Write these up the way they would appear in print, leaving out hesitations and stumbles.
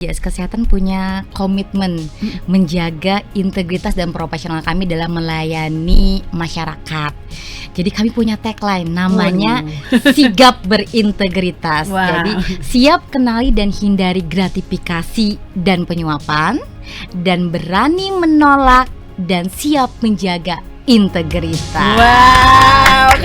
Kesehatan punya komitmen menjaga integritas dan profesional kami dalam melayani masyarakat. Jadi kami punya tagline namanya sigap berintegritas. Wow. Jadi siap kenali dan hindari gratifikasi dan penyuapan, dan berani menolak dan siap menjaga integritas. Wow.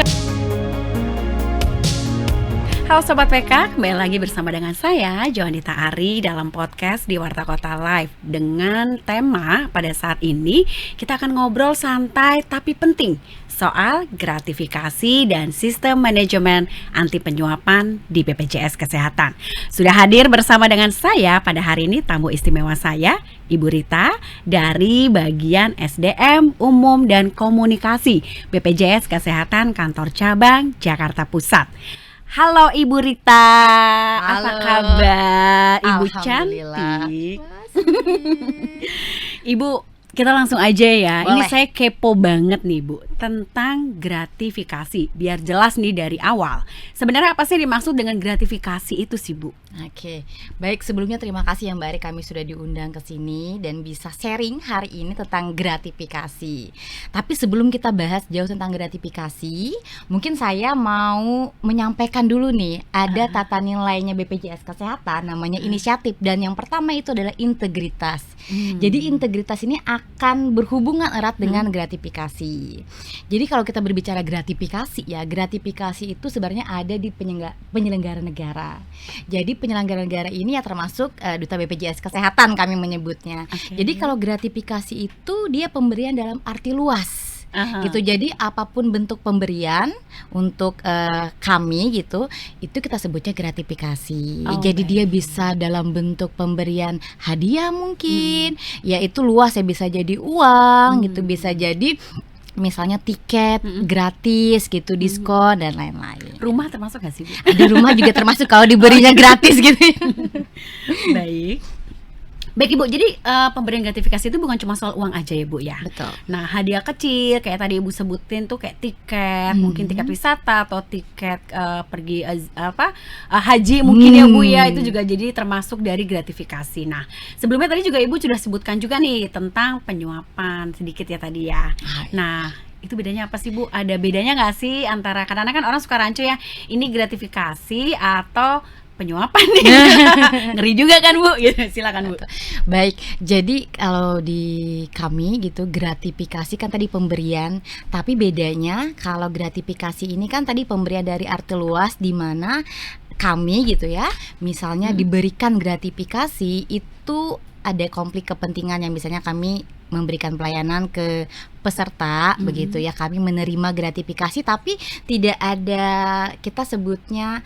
Halo Sobat PK, kembali lagi bersama dengan saya Johanita Ari dalam podcast di Warta Kota Live. Dengan tema pada saat ini kita akan ngobrol santai tapi penting soal gratifikasi dan sistem manajemen anti penyuapan di BPJS Kesehatan. Sudah hadir bersama dengan saya pada hari ini tamu istimewa saya, Ibu Rita dari bagian SDM Umum dan Komunikasi BPJS Kesehatan Kantor Cabang Jakarta Pusat. Halo Ibu Rita, Halo. apa kabar? Ibu Alhamdulillah. cantik. Ibu, kita langsung aja ya. Boleh. Ini saya kepo banget nih Bu, tentang gratifikasi. Biar jelas nih dari awal. Sebenarnya apa sih dimaksud dengan gratifikasi itu sih Bu? Oke, baik, sebelumnya terima kasih ya Mbak Ari, kami sudah diundang ke sini dan bisa sharing hari ini tentang gratifikasi. Tapi sebelum kita bahas jauh tentang gratifikasi, mungkin saya mau menyampaikan dulu nih, ada tata nilainya BPJS Kesehatan namanya inisiatif, dan yang pertama itu adalah integritas. Jadi integritas ini akan berhubungan erat dengan gratifikasi. Jadi kalau kita berbicara gratifikasi ya, gratifikasi itu sebenarnya ada di penyelenggara negara. Jadi penyelenggara negara ini ya termasuk Duta BPJS Kesehatan kami menyebutnya. Oke. Jadi kalau gratifikasi itu dia pemberian dalam arti luas. Gitu. Jadi apapun bentuk pemberian untuk kami gitu, itu kita sebutnya gratifikasi. Oh, Jadi baik. dia bisa dalam bentuk pemberian hadiah mungkin, ya itu luas ya, bisa jadi uang gitu, bisa jadi misalnya tiket gratis gitu, diskon dan lain-lain. Rumah termasuk gak sih Bu? Ada rumah juga termasuk kalau diberinya gratis gitu. Baik. Baik Ibu, jadi pemberian gratifikasi itu bukan cuma soal uang aja ya Bu ya. Betul. Nah, hadiah kecil kayak tadi Ibu sebutin tuh kayak tiket, mungkin tiket wisata atau tiket pergi haji mungkin ya Bu ya, itu juga jadi termasuk dari gratifikasi. Nah, sebelumnya tadi juga Ibu sudah sebutkan juga nih tentang penyuapan sedikit ya tadi ya. Nah, itu bedanya apa sih Bu? Ada bedanya nggak sih antara, kadang-kadang kan orang suka rancu ya, ini gratifikasi atau penyuapan nih. Ngeri juga kan Bu? Gitu. Silakan Bu. Baik, jadi kalau di kami gitu, gratifikasi kan tadi pemberian, tapi bedanya kalau gratifikasi ini kan tadi pemberian dari arti luas, di mana kami gitu ya, misalnya diberikan gratifikasi itu ada konflik kepentingan yang misalnya kami memberikan pelayanan ke peserta begitu ya, kami menerima gratifikasi tapi tidak ada, kita sebutnya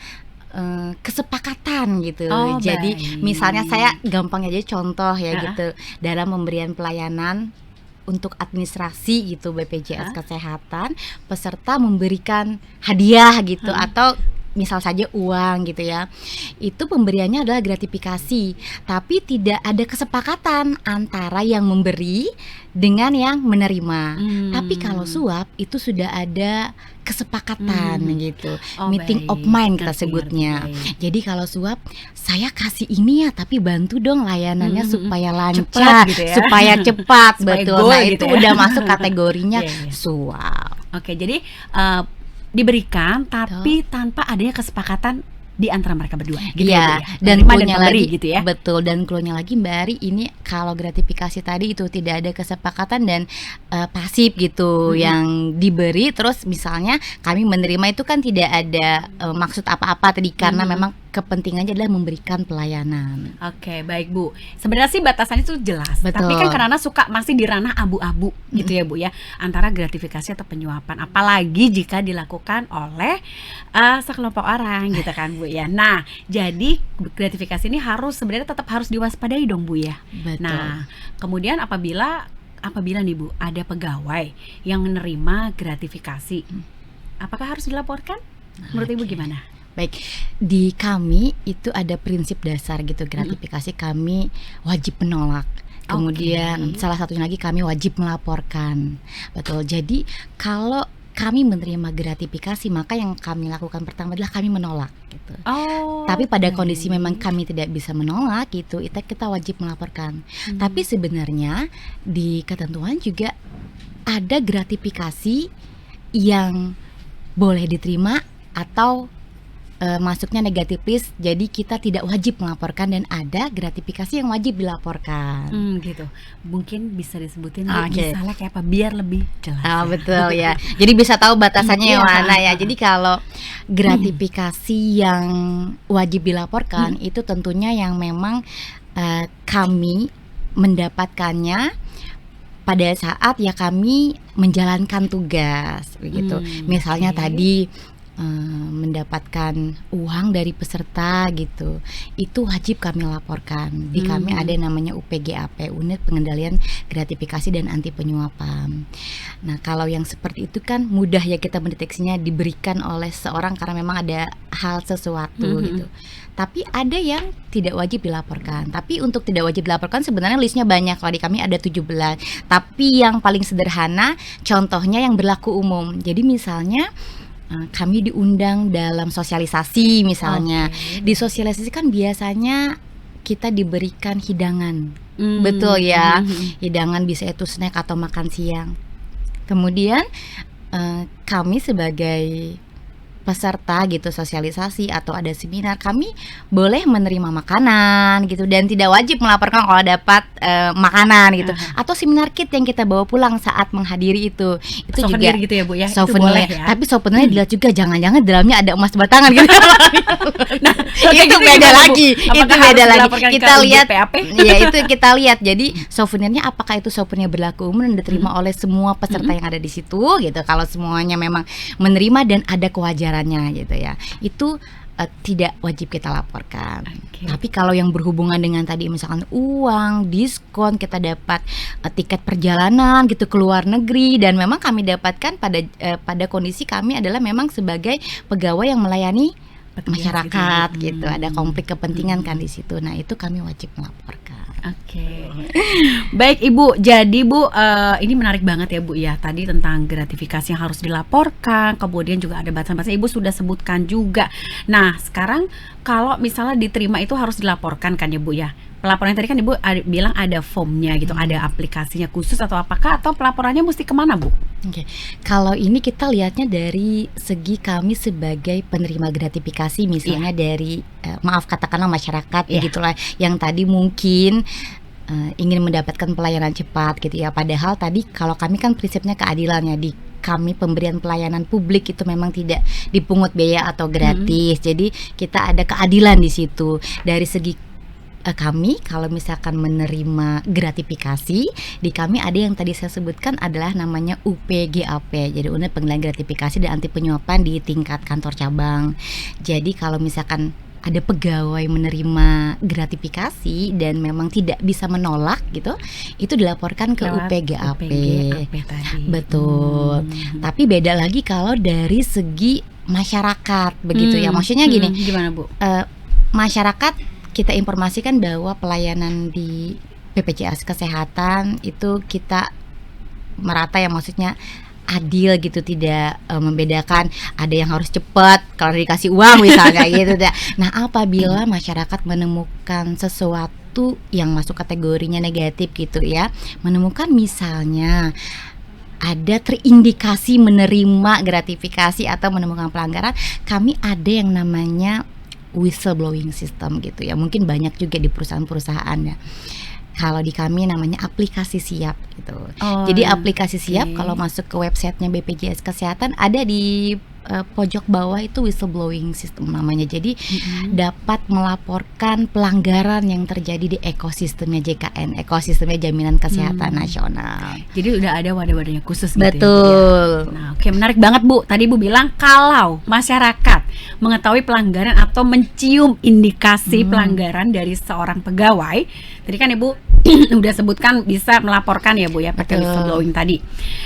kesepakatan gitu. Oh, Jadi baik. misalnya saya gampang aja contoh ya gitu, dalam pemberian pelayanan untuk administrasi gitu BPJS Kesehatan, peserta memberikan hadiah gitu atau misal saja uang gitu ya, itu pemberiannya adalah gratifikasi, tapi tidak ada kesepakatan antara yang memberi dengan yang menerima. Tapi kalau suap itu sudah ada kesepakatan gitu, Oh, meeting baik. of mind kita Ngerti, sebutnya. ngerti. Jadi kalau suap, saya kasih ini ya, tapi bantu dong layanannya supaya lancar, Cepat gitu ya. supaya cepat. Supaya Betul. goal Nah gitu itu ya. udah masuk kategorinya Iya, iya. suap. Oke, jadi diberikan tapi tanpa adanya kesepakatan di antara mereka berdua gitu ya, Bu, Iya, ya? dan Penerima cluenya pemberi lagi gitu ya. betul, dan cluenya lagi Mbak Ari, ini kalau gratifikasi tadi itu tidak ada kesepakatan dan pasif gitu yang diberi, terus misalnya kami menerima itu kan tidak ada maksud apa-apa tadi, karena memang kepentingannya adalah memberikan pelayanan. Oke, baik Bu. Sebenarnya sih batasannya itu jelas. Betul. Tapi kan karena suka masih di ranah abu-abu gitu ya Bu ya, antara gratifikasi atau penyuapan. Apalagi jika dilakukan oleh sekelompok orang gitu kan Bu ya. Nah, jadi gratifikasi ini sebenarnya tetap harus diwaspadai dong Bu ya. Betul. Nah, kemudian apabila nih Bu ada pegawai yang menerima gratifikasi, apakah harus dilaporkan? Menurut Ibu gimana? Baik, di kami itu ada prinsip dasar gitu, gratifikasi kami wajib menolak. Kemudian salah satunya lagi kami wajib melaporkan. Betul. Jadi kalau kami menerima gratifikasi, maka yang kami lakukan pertama adalah kami menolak gitu. Oh. Tapi pada oke. kondisi memang kami tidak bisa menolak gitu, itu kita wajib melaporkan. Tapi sebenarnya di ketentuan juga ada gratifikasi yang boleh diterima atau masuknya negatif list, jadi kita tidak wajib melaporkan, dan ada gratifikasi yang wajib dilaporkan. Gitu. Mungkin bisa disebutin Bu, Oke. misalnya kayak apa biar lebih jelas. Ah, betul ya. Jadi bisa tahu batasannya yang Iya. mana ya. Jadi kalau gratifikasi yang wajib dilaporkan itu tentunya yang memang kami mendapatkannya pada saat ya kami menjalankan tugas begitu. Misalnya oke. tadi mendapatkan uang dari peserta gitu, itu wajib kami laporkan. Di kami ada yang namanya UPGAP, Unit Pengendalian Gratifikasi dan Anti Penyuapan. Nah, kalau yang seperti itu kan mudah ya kita mendeteksinya, diberikan oleh seorang karena memang ada hal sesuatu gitu. Tapi ada yang tidak wajib dilaporkan. Tapi untuk tidak wajib dilaporkan sebenarnya listnya banyak. Kalau di kami ada 17. Tapi yang paling sederhana contohnya yang berlaku umum. Jadi misalnya kami diundang dalam sosialisasi misalnya. Di sosialisasi kan biasanya kita diberikan hidangan. Betul ya. Hidangan bisa itu snack atau makan siang. Kemudian kami sebagai peserta gitu sosialisasi atau ada seminar, kami boleh menerima makanan gitu dan tidak wajib melaporkan kalau dapat makanan gitu. Atau seminar kit yang kita bawa pulang saat menghadiri itu Souvenir juga gitu ya Bu ya. Itu souvenir. boleh ya. Tapi souvenirnya dilihat juga, jangan-jangan dalamnya ada emas batangan gitu. Nah, Itu beda lagi. Itu beda lagi. Kita lihat PAP? ya itu kita lihat. Jadi souvenirnya apakah itu souvenir berlaku umum dan diterima oleh semua peserta yang ada di situ gitu. Kalau semuanya memang menerima dan ada kewajarannya gitu ya, itu tidak wajib kita laporkan. Tapi kalau yang berhubungan dengan tadi misalkan uang, diskon, kita dapat tiket perjalanan gitu ke luar negeri, dan memang kami dapatkan pada kondisi kami adalah memang sebagai pegawai yang melayani masyarakat gitu. Ada konflik kepentingan kan di situ. Nah, itu kami wajib melaporkan. Oke. Baik Ibu, jadi Bu ini menarik banget ya Bu ya, tadi tentang gratifikasi yang harus dilaporkan, kemudian juga ada batasan-batasan Ibu sudah sebutkan juga. Nah, sekarang kalau misalnya diterima itu harus dilaporkan kan ya Bu ya. Pelaporan tadi kan Ibu bilang ada formnya gitu, ada aplikasinya khusus atau apakah, atau pelaporannya mesti kemana Bu? Oke. Kalau ini kita lihatnya dari segi kami sebagai penerima gratifikasi, misalnya dari maaf katakanlah masyarakat gitulah, yang tadi mungkin ingin mendapatkan pelayanan cepat gitu ya. Padahal tadi kalau kami kan prinsipnya keadilan ya, di kami pemberian pelayanan publik itu memang tidak dipungut biaya atau gratis. Jadi kita ada keadilan di situ. Dari segi kami kalau misalkan menerima gratifikasi, di kami ada yang tadi saya sebutkan adalah namanya UPGAP, jadi Unit Pengendalian Gratifikasi dan Anti Penyuapan di tingkat kantor cabang. Jadi kalau misalkan ada pegawai menerima gratifikasi dan memang tidak bisa menolak gitu, itu dilaporkan ke UPGAP. Tadi. Betul. Tapi beda lagi kalau dari segi masyarakat begitu ya. Maksudnya gini, gimana Bu? Masyarakat kita informasikan bahwa pelayanan di BPJS Kesehatan itu kita merata ya, maksudnya adil gitu, tidak membedakan ada yang harus cepat kalau dikasih uang misalnya gitu. Nah, apabila masyarakat menemukan sesuatu yang masuk kategorinya negatif gitu ya, menemukan misalnya ada terindikasi menerima gratifikasi atau menemukan pelanggaran, kami ada yang namanya whistleblowing system gitu ya. Mungkin banyak juga di perusahaan-perusahaan ya. Kalau di kami namanya aplikasi siap gitu. Jadi aplikasi siap kalau masuk ke websitenya BPJS Kesehatan ada di pojok bawah itu whistleblowing system namanya. Jadi dapat melaporkan pelanggaran yang terjadi di ekosistemnya JKN, ekosistemnya Jaminan Kesehatan Nasional. Jadi udah ada wadah-wadahnya khusus gitu. Betul. Ya. Nah, oke, menarik banget Bu. Tadi Bu bilang kalau masyarakat mengetahui pelanggaran atau mencium indikasi pelanggaran dari seorang pegawai, tadi kan Ibu udah sebutkan bisa melaporkan ya Bu ya pakai whistleblowing tadi.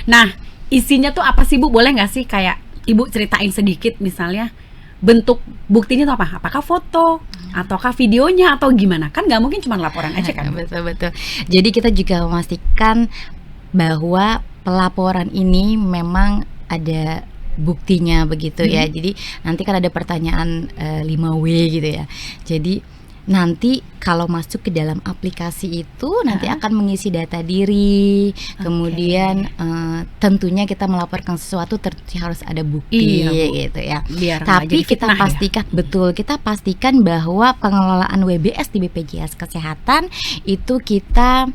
Nah, isinya tuh apa sih Bu? Boleh nggak sih kayak Ibu ceritain sedikit misalnya bentuk buktinya itu apa? Apakah foto ataukah videonya atau gimana? Kan nggak mungkin cuma laporan aja kan? Betul. Jadi kita juga memastikan bahwa pelaporan ini memang ada buktinya begitu ya. Jadi nanti kan ada pertanyaan 5W gitu ya. Jadi nanti kalau masuk ke dalam aplikasi itu nanti akan mengisi data diri, kemudian tentunya kita melaporkan sesuatu harus ada bukti gitu ya. Biar tapi kita pastikan kita pastikan bahwa pengelolaan WBS di BPJS Kesehatan itu kita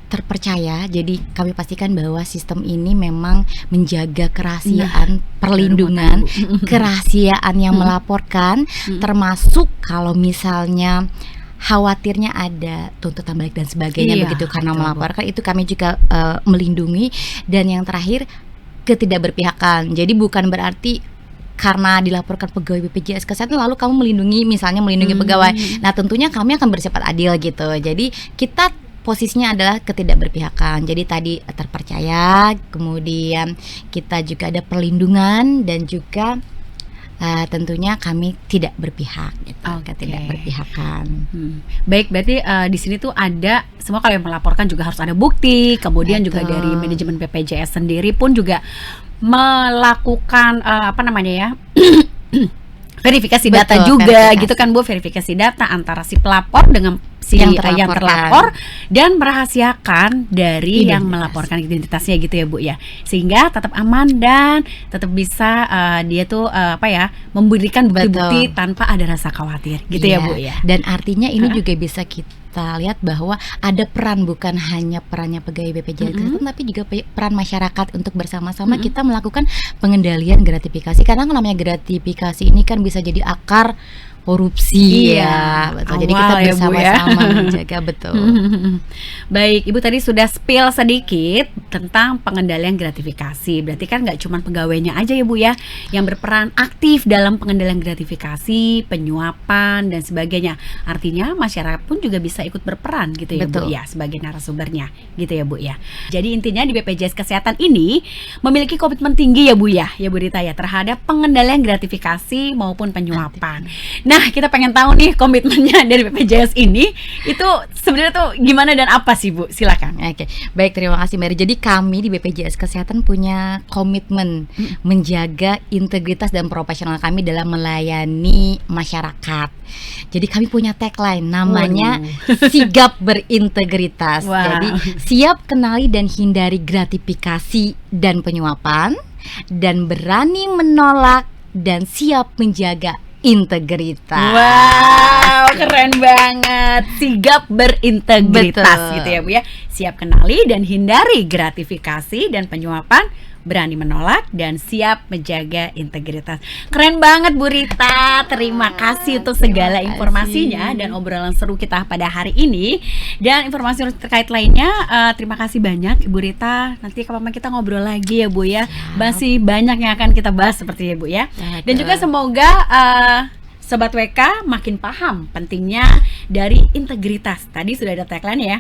terpercaya. Jadi kami pastikan bahwa sistem ini memang menjaga kerahasiaan, perlindungan, kerahasiaan yang melaporkan, termasuk kalau misalnya khawatirnya ada tuntutan balik dan sebagainya begitu karena melaporkan, itu kami juga melindungi. Dan yang terakhir, ketidakberpihakan. Jadi bukan berarti karena dilaporkan pegawai BPJS Kesehatan lalu kamu melindungi pegawai. Nah, tentunya kami akan bersifat adil gitu. Jadi kita posisinya adalah ketidakberpihakan. Jadi tadi terpercaya, kemudian kita juga ada perlindungan dan juga tentunya kami tidak berpihak gitu. Ketidakberpihakan. Baik, berarti di sini tuh ada semua, kalau yang melaporkan juga harus ada bukti. Kemudian juga dari manajemen BPJS sendiri pun juga melakukan verifikasi data juga gitu kan Bu, verifikasi data antara si pelapor dengan si yang terlapor dan merahasiakan dari yang melaporkan identitasnya gitu ya Bu ya, sehingga tetap aman dan tetap bisa dia tuh memberikan bukti-bukti tanpa ada rasa khawatir gitu ya Bu ya. Dan artinya ini juga bisa kita lihat bahwa ada peran, bukan hanya perannya pegawai BPJS Kesehatan, tapi juga peran masyarakat untuk bersama-sama kita melakukan pengendalian gratifikasi, karena namanya gratifikasi ini kan bisa jadi akar korupsi betul. Jadi kita bersama-sama menjaga Baik, Ibu tadi sudah spill sedikit tentang pengendalian gratifikasi. Berarti kan nggak cuma pegawainya aja ya Bu ya yang berperan aktif dalam pengendalian gratifikasi, penyuapan dan sebagainya. Artinya masyarakat pun juga bisa ikut berperan gitu ya Bu ya, sebagai narasumbernya gitu ya Bu ya. Jadi intinya di BPJS Kesehatan ini memiliki komitmen tinggi ya Bu Rita ya terhadap pengendalian gratifikasi maupun penyuapan. Nah, kita pengen tahu nih komitmennya dari BPJS ini itu sebenarnya tuh gimana dan apa sih Bu? Silakan. Baik, terima kasih Mary. Jadi kami di BPJS Kesehatan punya komitmen menjaga integritas dan profesional kami dalam melayani masyarakat. Jadi kami punya tagline namanya sigap berintegritas. Jadi siap kenali dan hindari gratifikasi dan penyuapan, dan berani menolak dan siap menjaga integritas. Wow, keren banget. Sigap berintegritas gitu ya Bu ya. Siap kenali dan hindari gratifikasi dan penyuapan, berani menolak dan siap menjaga integritas. Keren banget Bu Rita. Terima kasih untuk segala informasinya dan obrolan seru kita pada hari ini. Dan informasi terkait lainnya terima kasih banyak Ibu Rita. Nanti kapan kita ngobrol lagi ya Bu ya. Masih banyak yang akan kita bahas seperti ya Bu ya. Dan juga semoga Sobat WK makin paham pentingnya dari integritas. Tadi sudah ada tagline ya,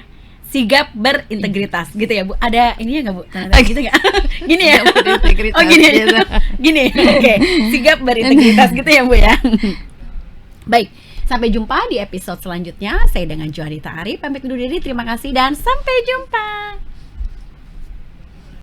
sigap berintegritas gitu ya Bu. Ada ininya nggak Bu? Gitu nggak? Gini ya? Oh gini ya? Gini, oke. Sigap berintegritas gitu ya Bu ya. Baik, sampai jumpa di episode selanjutnya. Saya dengan Johanita Ari pamit undur diri. Terima kasih dan sampai jumpa.